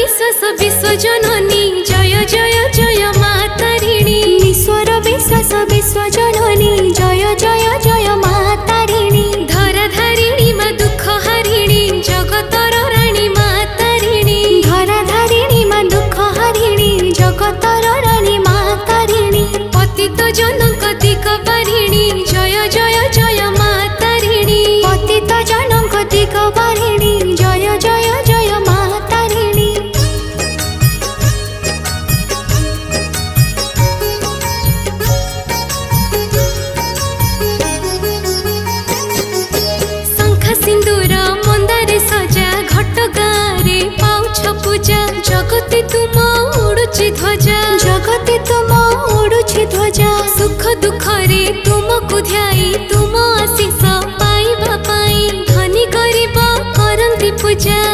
विश्वास विश्वजननी जय जय जय मा तारिणी ईश्वर विश्वास विश्वजननी जय जय जय मा तारिणी धराधारिणी मा दुख हारिणी जगतर राणी मा तारिणी धराधारिणी मा दुख हारिणी जगतर राणी मा तारिणी पतित जनक दिग बारिणी जय जय जय मा तारिणी पतित जनक दिग बारिणी जय जय जय मा तारिणी शंख सिंदूर मंदारे सजा घट गारे पाउछ पूजा जगते तुम उड़ुछि ध्वजा जगते तुम उड़ुछि ध्वजा सुख दुख रे तुमको ध्याई तुम आशीष पाइबा पाई धनी गरीब करंती पूजा।